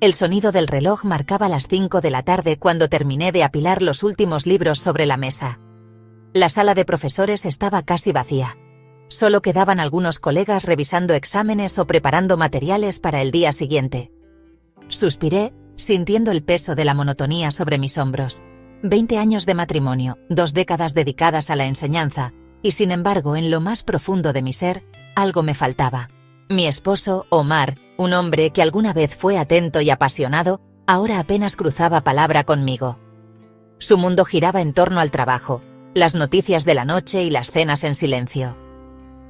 El sonido del reloj marcaba las 5 de la tarde cuando terminé de apilar los últimos libros sobre la mesa. La sala de profesores estaba casi vacía. Solo quedaban algunos colegas revisando exámenes o preparando materiales para el día siguiente. Suspiré, sintiendo el peso de la monotonía sobre mis hombros. 20 años de matrimonio, 2 décadas dedicadas a la enseñanza, y sin embargo, en lo más profundo de mi ser, algo me faltaba. Mi esposo, Omar, un hombre que alguna vez fue atento y apasionado, ahora apenas cruzaba palabra conmigo. Su mundo giraba en torno al trabajo, las noticias de la noche y las cenas en silencio.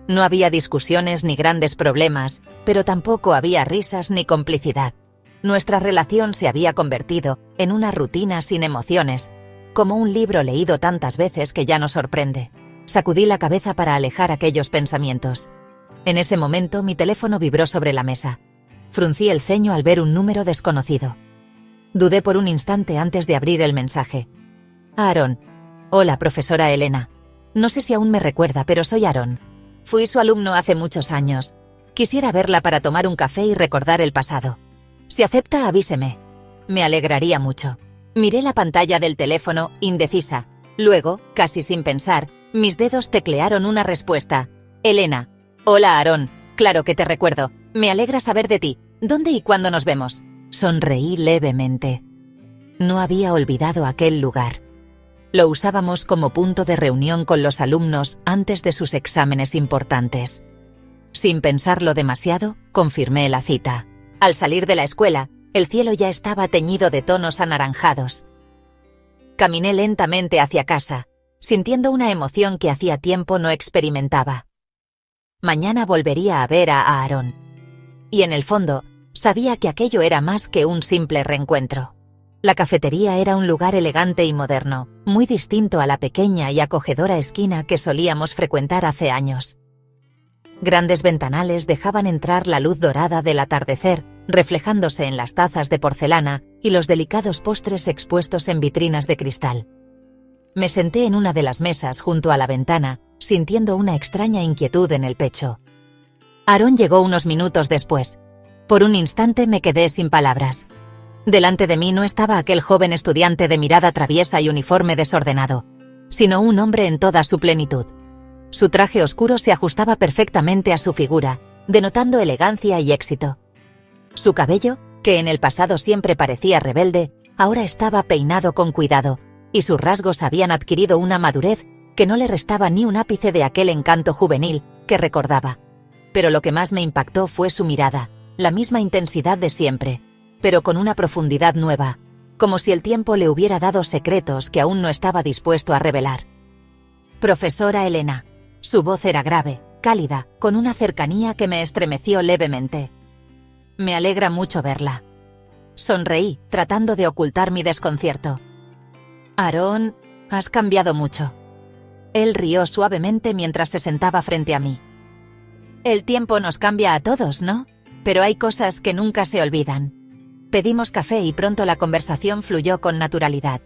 No había discusiones ni grandes problemas, pero tampoco había risas ni complicidad. Nuestra relación se había convertido en una rutina sin emociones, como un libro leído tantas veces que ya no sorprende. Sacudí la cabeza para alejar aquellos pensamientos. En ese momento mi teléfono vibró sobre la mesa. Fruncí el ceño al ver un número desconocido. Dudé por un instante antes de abrir el mensaje. Aarón. Hola, profesora Elena. No sé si aún me recuerda, pero soy Aarón. Fui su alumno hace muchos años. Quisiera verla para tomar un café y recordar el pasado. Si acepta, avíseme. Me alegraría mucho. Miré la pantalla del teléfono, indecisa. Luego, casi sin pensar, mis dedos teclearon una respuesta. Elena. Hola, Aarón. Claro que te recuerdo. Me alegra saber de ti. ¿Dónde y cuándo nos vemos? Sonreí levemente. No había olvidado aquel lugar. Lo usábamos como punto de reunión con los alumnos antes de sus exámenes importantes. Sin pensarlo demasiado, confirmé la cita. Al salir de la escuela, el cielo ya estaba teñido de tonos anaranjados. Caminé lentamente hacia casa, sintiendo una emoción que hacía tiempo no experimentaba. Mañana volvería a ver a Aarón. Y en el fondo, sabía que aquello era más que un simple reencuentro. La cafetería era un lugar elegante y moderno, muy distinto a la pequeña y acogedora esquina que solíamos frecuentar hace años. Grandes ventanales dejaban entrar la luz dorada del atardecer, reflejándose en las tazas de porcelana y los delicados postres expuestos en vitrinas de cristal. Me senté en una de las mesas junto a la ventana, sintiendo una extraña inquietud en el pecho. Aarón llegó unos minutos después. Por un instante me quedé sin palabras. Delante de mí no estaba aquel joven estudiante de mirada traviesa y uniforme desordenado, sino un hombre en toda su plenitud. Su traje oscuro se ajustaba perfectamente a su figura, denotando elegancia y éxito. Su cabello, que en el pasado siempre parecía rebelde, ahora estaba peinado con cuidado, y sus rasgos habían adquirido una madurez que no le restaba ni un ápice de aquel encanto juvenil que recordaba. Pero lo que más me impactó fue su mirada, la misma intensidad de siempre, pero con una profundidad nueva, como si el tiempo le hubiera dado secretos que aún no estaba dispuesto a revelar. Profesora Elena. Su voz era grave, cálida, con una cercanía que me estremeció levemente. Me alegra mucho verla. Sonreí, tratando de ocultar mi desconcierto. Aarón, has cambiado mucho. Él rió suavemente mientras se sentaba frente a mí. El tiempo nos cambia a todos, ¿no? Pero hay cosas que nunca se olvidan. Pedimos café y pronto la conversación fluyó con naturalidad.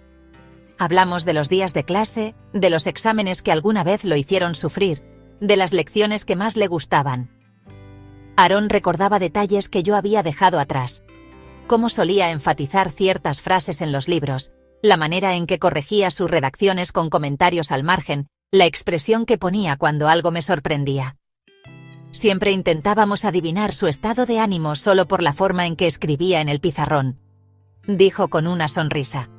Hablamos de los días de clase, de los exámenes que alguna vez lo hicieron sufrir, de las lecciones que más le gustaban. Aarón recordaba detalles que yo había dejado atrás. Cómo solía enfatizar ciertas frases en los libros, la manera en que corregía sus redacciones con comentarios al margen, la expresión que ponía cuando algo me sorprendía. Siempre intentábamos adivinar su estado de ánimo solo por la forma en que escribía en el pizarrón. Dijo con una sonrisa.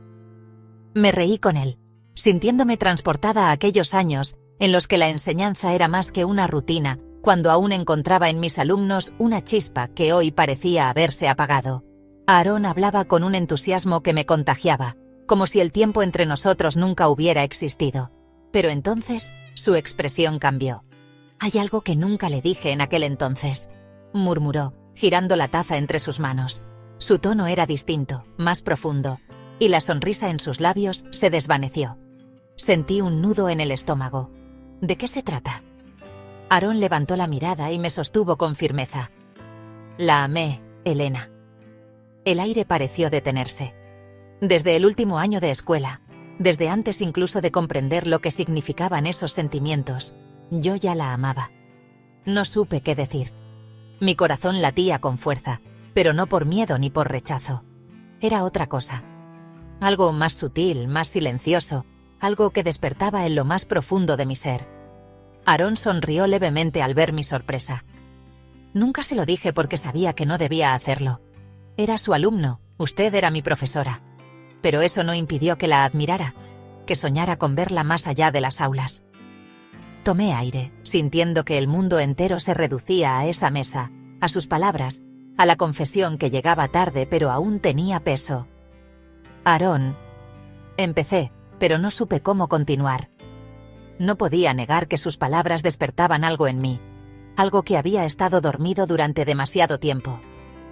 Me reí con él, sintiéndome transportada a aquellos años en los que la enseñanza era más que una rutina, cuando aún encontraba en mis alumnos una chispa que hoy parecía haberse apagado. Aarón hablaba con un entusiasmo que me contagiaba, como si el tiempo entre nosotros nunca hubiera existido. Pero entonces, su expresión cambió. Hay algo que nunca le dije en aquel entonces, murmuró, girando la taza entre sus manos. Su tono era distinto, más profundo, y la sonrisa en sus labios se desvaneció. Sentí un nudo en el estómago. ¿De qué se trata? Aarón levantó la mirada y me sostuvo con firmeza. La amé, Elena. El aire pareció detenerse. Desde el último año de escuela, desde antes incluso de comprender lo que significaban esos sentimientos, yo ya la amaba. No supe qué decir. Mi corazón latía con fuerza, pero no por miedo ni por rechazo. Era otra cosa. Algo más sutil, más silencioso, algo que despertaba en lo más profundo de mi ser. Aarón sonrió levemente al ver mi sorpresa. Nunca se lo dije porque sabía que no debía hacerlo. Era su alumno, usted era mi profesora. Pero eso no impidió que la admirara, que soñara con verla más allá de las aulas. Tomé aire, sintiendo que el mundo entero se reducía a esa mesa, a sus palabras, a la confesión que llegaba tarde pero aún tenía peso. Aarón. Empecé, pero no supe cómo continuar. No podía negar que sus palabras despertaban algo en mí, algo que había estado dormido durante demasiado tiempo.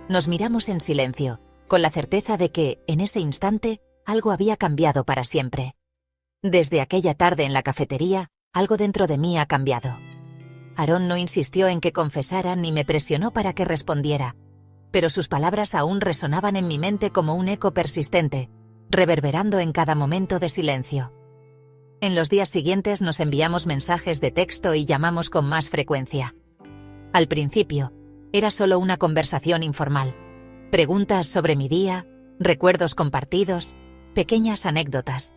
Nos miramos en silencio, con la certeza de que, en ese instante, algo había cambiado para siempre. Desde aquella tarde en la cafetería, algo dentro de mí ha cambiado. Aarón no insistió en que confesara ni me presionó para que respondiera, pero sus palabras aún resonaban en mi mente como un eco persistente, reverberando en cada momento de silencio. En los días siguientes nos enviamos mensajes de texto y llamamos con más frecuencia. Al principio, era solo una conversación informal. Preguntas sobre mi día, recuerdos compartidos, pequeñas anécdotas.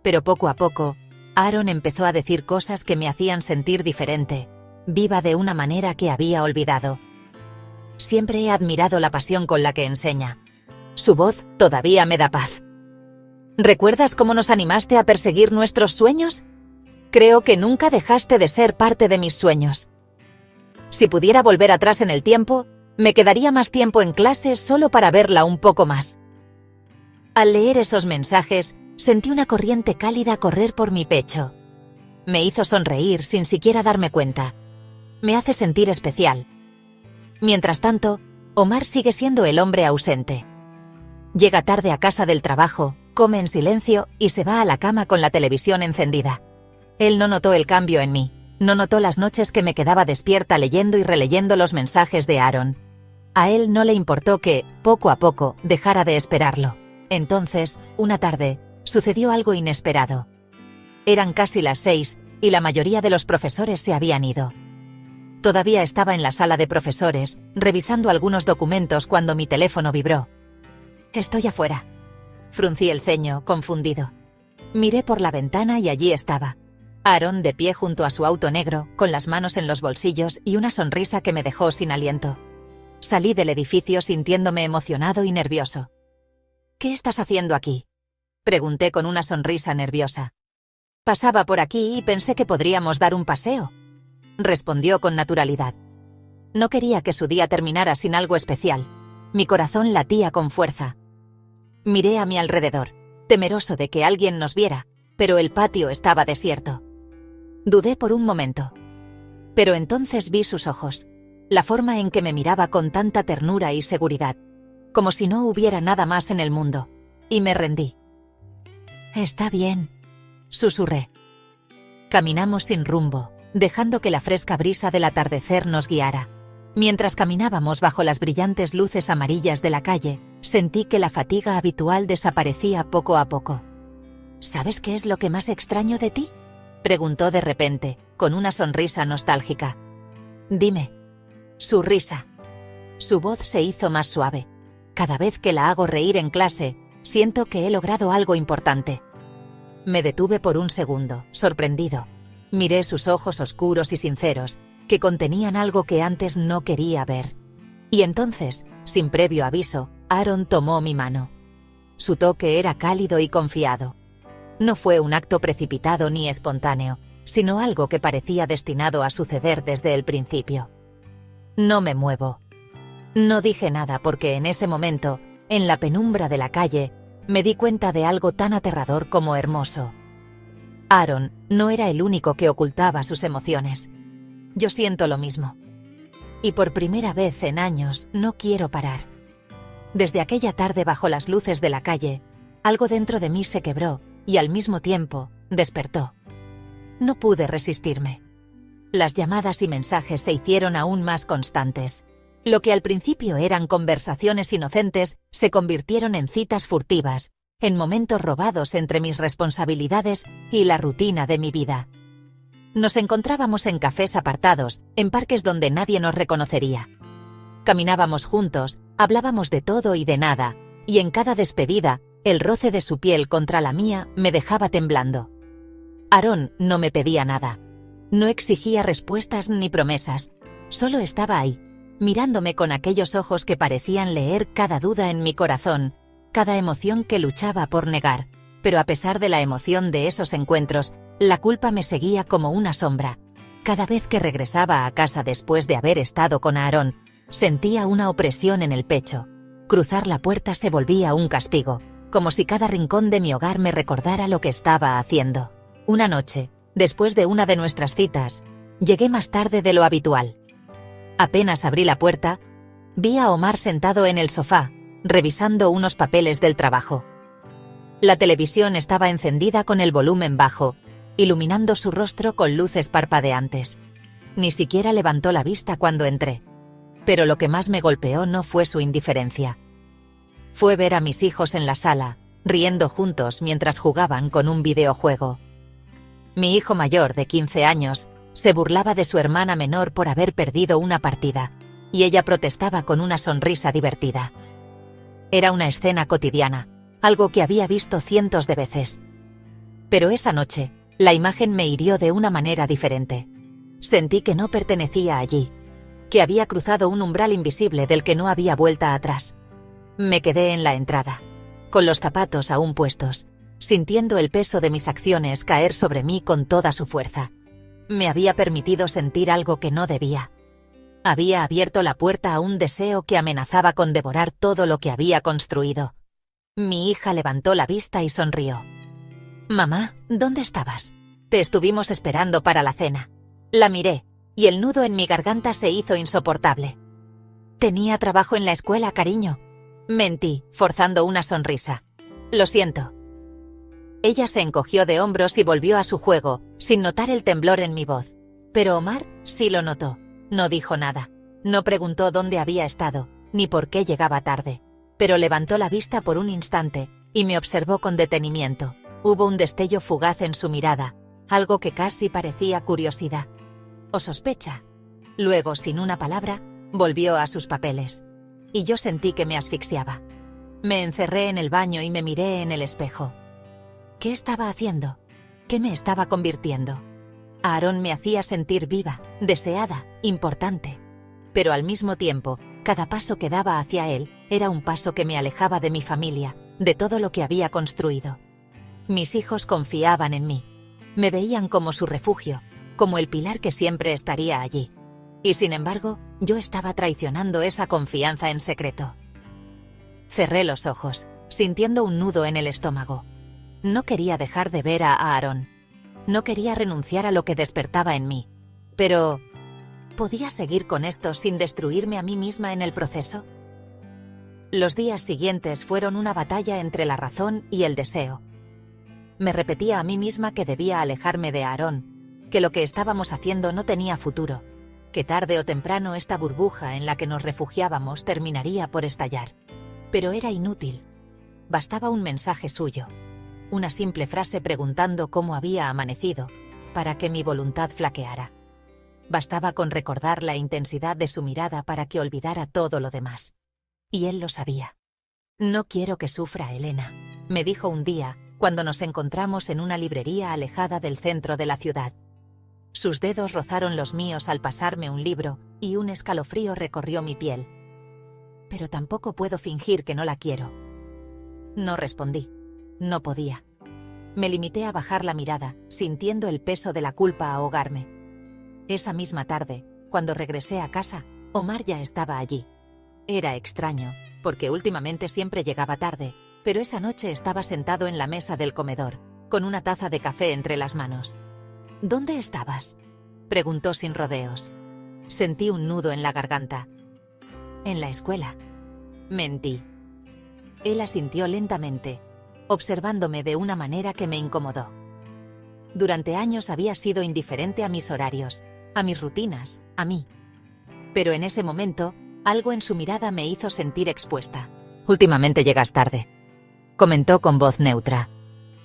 Pero poco a poco, Aarón empezó a decir cosas que me hacían sentir diferente, viva de una manera que había olvidado. Siempre he admirado la pasión con la que enseña. Su voz todavía me da paz. ¿Recuerdas cómo nos animaste a perseguir nuestros sueños? Creo que nunca dejaste de ser parte de mis sueños. Si pudiera volver atrás en el tiempo, me quedaría más tiempo en clase solo para verla un poco más. Al leer esos mensajes, sentí una corriente cálida correr por mi pecho. Me hizo sonreír sin siquiera darme cuenta. Me hace sentir especial. Mientras tanto, Omar sigue siendo el hombre ausente. Llega tarde a casa del trabajo, come en silencio y se va a la cama con la televisión encendida. Él no notó el cambio en mí, no notó las noches que me quedaba despierta leyendo y releyendo los mensajes de Aarón. A él no le importó que, poco a poco, dejara de esperarlo. Entonces, una tarde, sucedió algo inesperado. Eran casi las 6 y la mayoría de los profesores se habían ido. Todavía estaba en la sala de profesores, revisando algunos documentos cuando mi teléfono vibró. «Estoy afuera». Fruncí el ceño, confundido. Miré por la ventana y allí estaba. Aarón de pie junto a su auto negro, con las manos en los bolsillos y una sonrisa que me dejó sin aliento. Salí del edificio sintiéndome emocionado y nervioso. «¿Qué estás haciendo aquí?», pregunté con una sonrisa nerviosa. «Pasaba por aquí y pensé que podríamos dar un paseo», respondió con naturalidad. No quería que su día terminara sin algo especial. Mi corazón latía con fuerza. Miré a mi alrededor, temeroso de que alguien nos viera, pero el patio estaba desierto. Dudé por un momento. Pero entonces vi sus ojos, la forma en que me miraba con tanta ternura y seguridad, como si no hubiera nada más en el mundo, y me rendí. «Está bien», susurré. Caminamos sin rumbo, dejando que la fresca brisa del atardecer nos guiara. Mientras caminábamos bajo las brillantes luces amarillas de la calle, sentí que la fatiga habitual desaparecía poco a poco. «¿Sabes qué es lo que más extraño de ti?», preguntó de repente, con una sonrisa nostálgica. «Dime». Su risa. Su voz se hizo más suave. Cada vez que la hago reír en clase, siento que he logrado algo importante. Me detuve por un segundo, sorprendido. Miré sus ojos oscuros y sinceros, que contenían algo que antes no quería ver. Y entonces, sin previo aviso, Aarón tomó mi mano. Su toque era cálido y confiado. No fue un acto precipitado ni espontáneo, sino algo que parecía destinado a suceder desde el principio. No me muevo. No dije nada porque en ese momento, en la penumbra de la calle, me di cuenta de algo tan aterrador como hermoso. Aarón no era el único que ocultaba sus emociones. Yo siento lo mismo. Y por primera vez en años no quiero parar. Desde aquella tarde bajo las luces de la calle, algo dentro de mí se quebró y al mismo tiempo despertó. No pude resistirme. Las llamadas y mensajes se hicieron aún más constantes. Lo que al principio eran conversaciones inocentes se convirtieron en citas furtivas, en momentos robados entre mis responsabilidades y la rutina de mi vida. Nos encontrábamos en cafés apartados, en parques donde nadie nos reconocería. Caminábamos juntos, hablábamos de todo y de nada, y en cada despedida, el roce de su piel contra la mía me dejaba temblando. Aarón no me pedía nada. No exigía respuestas ni promesas. Solo estaba ahí, mirándome con aquellos ojos que parecían leer cada duda en mi corazón, cada emoción que luchaba por negar. Pero a pesar de la emoción de esos encuentros, la culpa me seguía como una sombra. Cada vez que regresaba a casa después de haber estado con Aarón, sentía una opresión en el pecho. Cruzar la puerta se volvía un castigo, como si cada rincón de mi hogar me recordara lo que estaba haciendo. Una noche, después de una de nuestras citas, llegué más tarde de lo habitual. Apenas abrí la puerta, vi a Omar sentado en el sofá, revisando unos papeles del trabajo. La televisión estaba encendida con el volumen bajo, iluminando su rostro con luces parpadeantes. Ni siquiera levantó la vista cuando entré. Pero lo que más me golpeó no fue su indiferencia. Fue ver a mis hijos en la sala, riendo juntos mientras jugaban con un videojuego. Mi hijo mayor, de 15 años, se burlaba de su hermana menor por haber perdido una partida, y ella protestaba con una sonrisa divertida. Era una escena cotidiana, algo que había visto cientos de veces. Pero esa noche, la imagen me hirió de una manera diferente. Sentí que no pertenecía allí, que había cruzado un umbral invisible del que no había vuelta atrás. Me quedé en la entrada, con los zapatos aún puestos, sintiendo el peso de mis acciones caer sobre mí con toda su fuerza. Me había permitido sentir algo que no debía. Había abierto la puerta a un deseo que amenazaba con devorar todo lo que había construido. Mi hija levantó la vista y sonrió. «Mamá, ¿dónde estabas? Te estuvimos esperando para la cena». La miré, y el nudo en mi garganta se hizo insoportable. «Tenía trabajo en la escuela, cariño». Mentí, forzando una sonrisa. «Lo siento». Ella se encogió de hombros y volvió a su juego, sin notar el temblor en mi voz. Pero Omar sí lo notó. No dijo nada. No preguntó dónde había estado, ni por qué llegaba tarde. Pero levantó la vista por un instante, y me observó con detenimiento. Hubo un destello fugaz en su mirada, algo que casi parecía curiosidad. ¿O sospecha? Luego, sin una palabra, volvió a sus papeles. Y yo sentí que me asfixiaba. Me encerré en el baño y me miré en el espejo. ¿Qué estaba haciendo? ¿Qué me estaba convirtiendo? Aarón me hacía sentir viva, deseada, importante. Pero al mismo tiempo, cada paso que daba hacia él era un paso que me alejaba de mi familia, de todo lo que había construido. Mis hijos confiaban en mí. Me veían como su refugio, como el pilar que siempre estaría allí. Y sin embargo, yo estaba traicionando esa confianza en secreto. Cerré los ojos, sintiendo un nudo en el estómago. No quería dejar de ver a Aarón. No quería renunciar a lo que despertaba en mí. Pero, ¿podía seguir con esto sin destruirme a mí misma en el proceso? Los días siguientes fueron una batalla entre la razón y el deseo. Me repetía a mí misma que debía alejarme de Aarón, que lo que estábamos haciendo no tenía futuro, que tarde o temprano esta burbuja en la que nos refugiábamos terminaría por estallar. Pero era inútil. Bastaba un mensaje suyo, una simple frase preguntando cómo había amanecido, para que mi voluntad flaqueara. Bastaba con recordar la intensidad de su mirada para que olvidara todo lo demás. Y él lo sabía. «No quiero que sufra, Elena», me dijo un día, cuando nos encontramos en una librería alejada del centro de la ciudad. Sus dedos rozaron los míos al pasarme un libro, y un escalofrío recorrió mi piel. «Pero tampoco puedo fingir que no la quiero». No respondí. No podía. Me limité a bajar la mirada, sintiendo el peso de la culpa ahogarme. Esa misma tarde, cuando regresé a casa, Omar ya estaba allí. Era extraño, porque últimamente siempre llegaba tarde, pero esa noche estaba sentado en la mesa del comedor, con una taza de café entre las manos. «¿Dónde estabas?», preguntó sin rodeos. Sentí un nudo en la garganta. «En la escuela». Mentí. Él asintió lentamente, observándome de una manera que me incomodó. Durante años había sido indiferente a mis horarios, a mis rutinas, a mí. Pero en ese momento, algo en su mirada me hizo sentir expuesta. «Últimamente llegas tarde», comentó con voz neutra.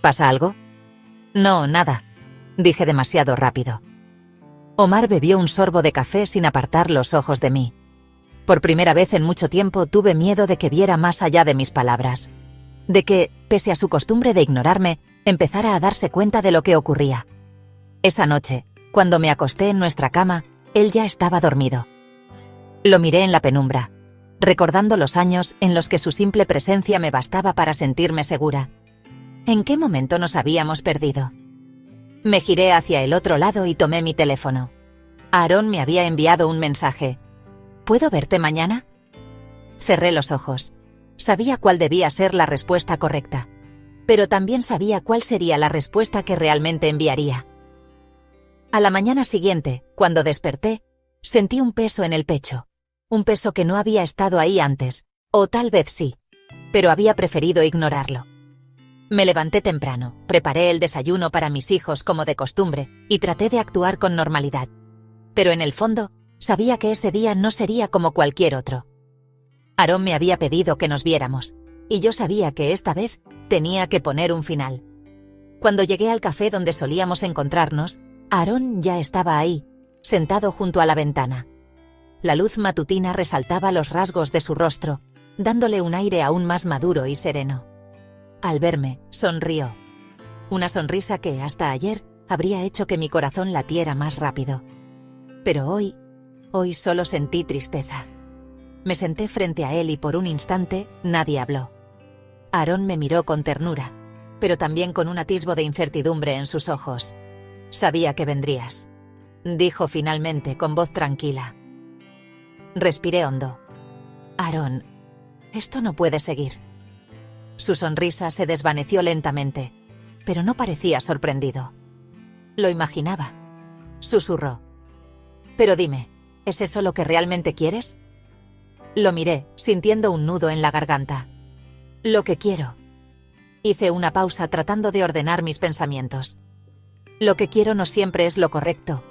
«¿Pasa algo?» «No, nada», dije demasiado rápido. Omar bebió un sorbo de café sin apartar los ojos de mí. Por primera vez en mucho tiempo tuve miedo de que viera más allá de mis palabras. De que, pese a su costumbre de ignorarme, empezara a darse cuenta de lo que ocurría. Esa noche, cuando me acosté en nuestra cama, él ya estaba dormido. Lo miré en la penumbra, recordando los años en los que su simple presencia me bastaba para sentirme segura. ¿En qué momento nos habíamos perdido? Me giré hacia el otro lado y tomé mi teléfono. Aarón me había enviado un mensaje. ¿Puedo verte mañana? Cerré los ojos. Sabía cuál debía ser la respuesta correcta, pero también sabía cuál sería la respuesta que realmente enviaría. A la mañana siguiente, cuando desperté, sentí un peso en el pecho. Un peso que no había estado ahí antes, o tal vez sí, pero había preferido ignorarlo. Me levanté temprano, preparé el desayuno para mis hijos como de costumbre, y traté de actuar con normalidad. Pero en el fondo, sabía que ese día no sería como cualquier otro. Aarón me había pedido que nos viéramos, y yo sabía que esta vez tenía que poner un final. Cuando llegué al café donde solíamos encontrarnos, Aarón ya estaba ahí, sentado junto a la ventana. La luz matutina resaltaba los rasgos de su rostro, dándole un aire aún más maduro y sereno. Al verme, sonrió. Una sonrisa que, hasta ayer, habría hecho que mi corazón latiera más rápido. Pero hoy solo sentí tristeza. Me senté frente a él y por un instante nadie habló. Aarón me miró con ternura, pero también con un atisbo de incertidumbre en sus ojos. Sabía que vendrías, dijo finalmente con voz tranquila. Respiré hondo. Aarón, esto no puede seguir. Su sonrisa se desvaneció lentamente, pero no parecía sorprendido. Lo imaginaba. Susurró. Pero dime, ¿es eso lo que realmente quieres? Lo miré, sintiendo un nudo en la garganta. Lo que quiero. Hice una pausa tratando de ordenar mis pensamientos. Lo que quiero no siempre es lo correcto.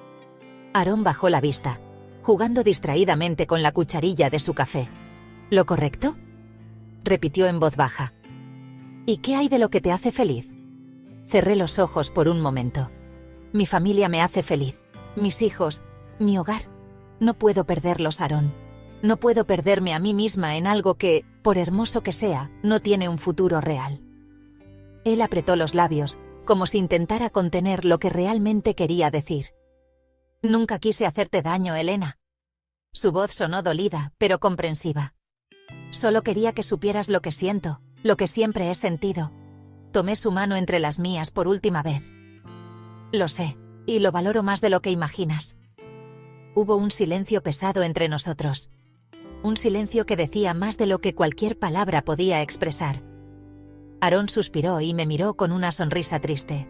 Aarón bajó la vista, jugando distraídamente con la cucharilla de su café. ¿Lo correcto? Repitió en voz baja. ¿Y qué hay de lo que te hace feliz? Cerré los ojos por un momento. Mi familia me hace feliz. Mis hijos, mi hogar. No puedo perderlos, Aarón. No puedo perderme a mí misma en algo que, por hermoso que sea, no tiene un futuro real. Él apretó los labios, como si intentara contener lo que realmente quería decir. Nunca quise hacerte daño, Elena. Su voz sonó dolida, pero comprensiva. Solo quería que supieras lo que siento, lo que siempre he sentido. Tomé su mano entre las mías por última vez. Lo sé, y lo valoro más de lo que imaginas. Hubo un silencio pesado entre nosotros. Un silencio que decía más de lo que cualquier palabra podía expresar. Aarón suspiró y me miró con una sonrisa triste.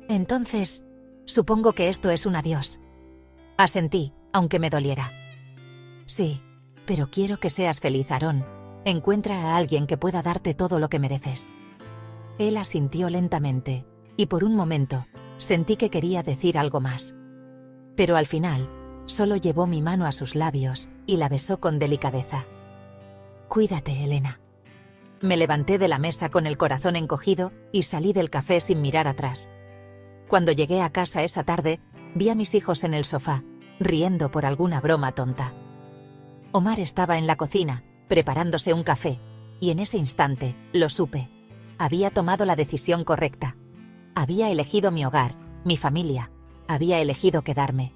Entonces, supongo que esto es un adiós. Asentí, aunque me doliera. Sí, pero quiero que seas feliz, Aarón. Encuentra a alguien que pueda darte todo lo que mereces. Él asintió lentamente, y por un momento, sentí que quería decir algo más. Pero al final, solo llevó mi mano a sus labios y la besó con delicadeza. Cuídate, Elena. Me levanté de la mesa con el corazón encogido y salí del café sin mirar atrás. Cuando llegué a casa esa tarde, vi a mis hijos en el sofá, riendo por alguna broma tonta. Omar estaba en la cocina, preparándose un café, y en ese instante, lo supe. Había tomado la decisión correcta. Había elegido mi hogar, mi familia. Había elegido quedarme.